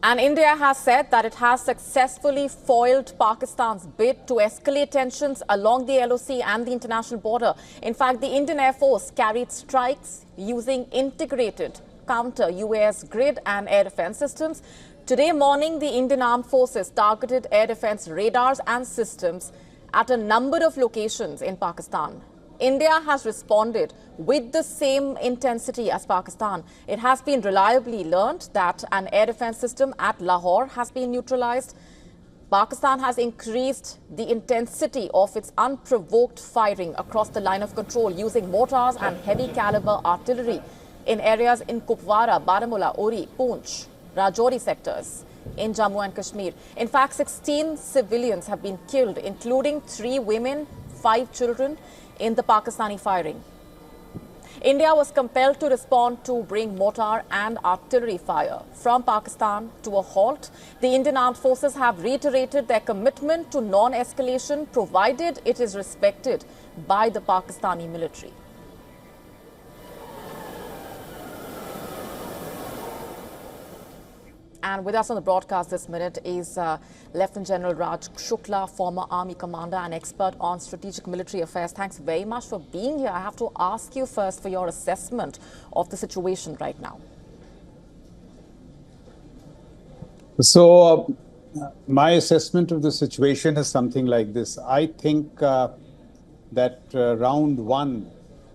And India has said that it has successfully foiled Pakistan's bid to escalate tensions along the LOC and the international border. In fact, the Indian Air Force carried strikes using integrated counter UAS grid and air defense systems. Today morning, the Indian Armed Forces targeted air defense radars and systems at a number of locations in Pakistan. India has responded with the same intensity as Pakistan. It has been reliably learned that an air defense system at Lahore has been neutralized. Pakistan has increased the intensity of its unprovoked firing across the line of control using mortars and heavy caliber artillery in areas in Kupwara, Baramulla, Uri, Poonch, Rajouri sectors in Jammu and Kashmir. In fact, 16 civilians have been killed, including 3 women, 5 children, in the Pakistani firing. India was compelled to respond to bring mortar and artillery fire from Pakistan to a halt. The Indian Armed Forces have reiterated their commitment to non-escalation provided it is respected by the Pakistani military. And with us on the broadcast this minute is Lieutenant General Raj Shukla, former Army commander and expert on strategic military affairs. Thanks very much for being here. I have to ask you first for your assessment of the situation right now. So, my assessment of the situation is something like this. I think that round 1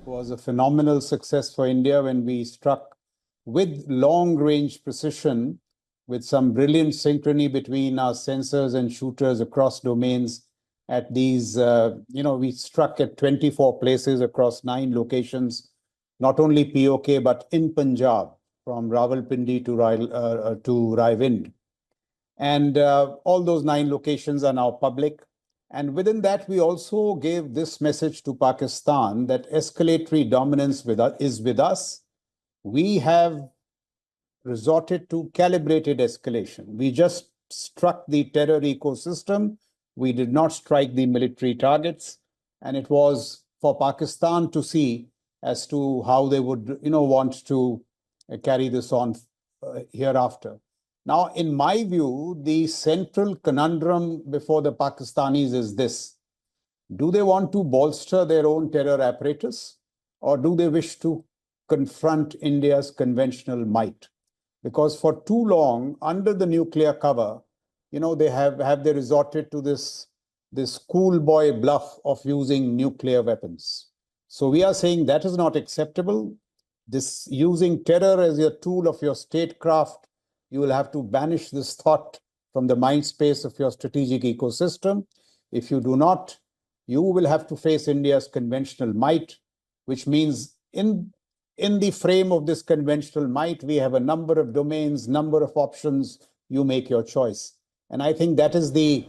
was a phenomenal success for India when we struck with long-range precision, with some brilliant synchrony between our sensors and shooters across domains at these, we struck at 24 places across 9 locations, not only POK, but in Punjab, from Rawalpindi to Raiwind. And all those 9 locations are now public. And within that, we also gave this message to Pakistan that escalatory dominance is with us. We have resorted to calibrated escalation. We just struck the terror ecosystem. We did not strike the military targets. And it was for Pakistan to see as to how they would, want to carry this on hereafter. Now, in my view, the central conundrum before the Pakistanis is this. Do they want to bolster their own terror apparatus, or do they wish to confront India's conventional might? Because for too long, under the nuclear cover, they resorted to this schoolboy bluff of using nuclear weapons. So we are saying that is not acceptable. This using terror as a tool of your statecraft, you will have to banish this thought from the mind space of your strategic ecosystem. If you do not, you will have to face India's conventional might, which means in the frame of this conventional might, we have a number of domains, number of options. You make your choice. And I think that is the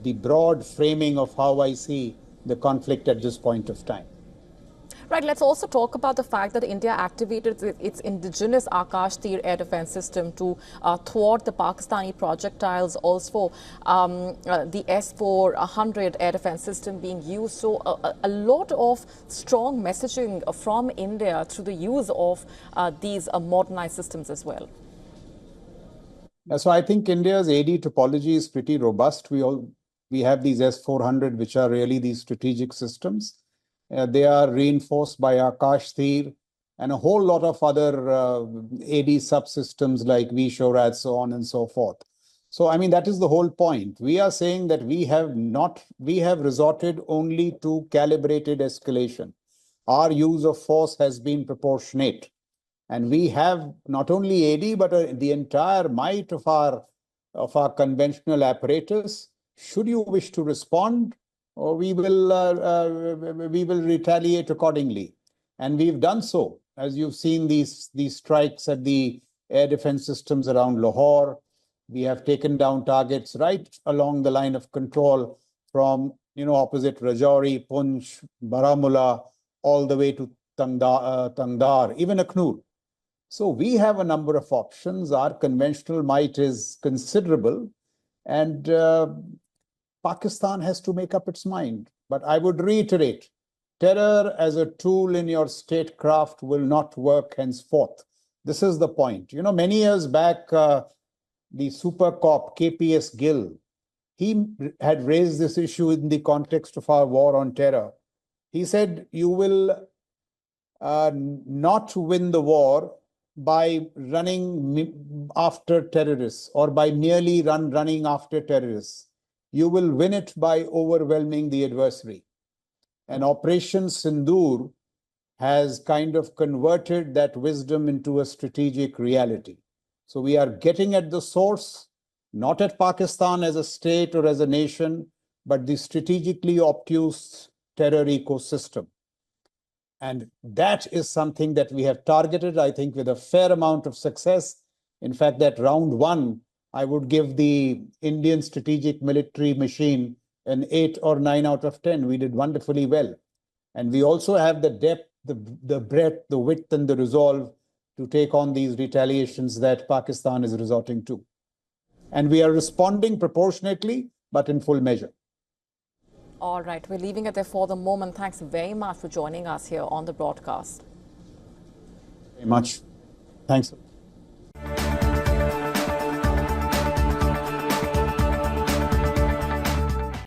broad framing of how I see the conflict at this point of time. Right, let's also talk about the fact that India activated its indigenous Akash Tir air defense system to thwart the Pakistani projectiles, also the S-400 air defense system being used. So a lot of strong messaging from India through the use of these modernized systems as well. So I think India's AD topology is pretty robust. We have these S-400, which are really these strategic systems. They are reinforced by Akash Tir and a whole lot of other AD subsystems like VSHORAD, so on and so forth. So, I mean, that is the whole point. We are saying that we have resorted only to calibrated escalation. Our use of force has been proportionate. And we have not only AD, but the entire might of our conventional apparatus. Should you wish to respond, or we will retaliate accordingly. And we've done so. As you've seen these strikes at the air defense systems around Lahore. We have taken down targets right along the line of control from, opposite Rajouri, Poonch, Baramulla, all the way to Tangdar, even Aknoor. So we have a number of options. Our conventional might is considerable. And Pakistan has to make up its mind. But I would reiterate, terror as a tool in your statecraft will not work henceforth. This is the point. Many years back, the super cop, KPS Gill, he had raised this issue in the context of our war on terror. He said, you will not win the war by running after terrorists or by nearly running after terrorists. You will win it by overwhelming the adversary. And Operation Sindoor has kind of converted that wisdom into a strategic reality. So we are getting at the source, not at Pakistan as a state or as a nation, but the strategically obtuse terror ecosystem. And that is something that we have targeted, I think, with a fair amount of success. In fact, that round one, I would give the Indian strategic military machine an 8 or 9 out of 10. We did wonderfully well. And we also have the depth, the breadth, the width, and the resolve to take on these retaliations that Pakistan is resorting to. And we are responding proportionately, but in full measure. All right, we're leaving it there for the moment. Thanks very much for joining us here on the broadcast. Very much. Thanks.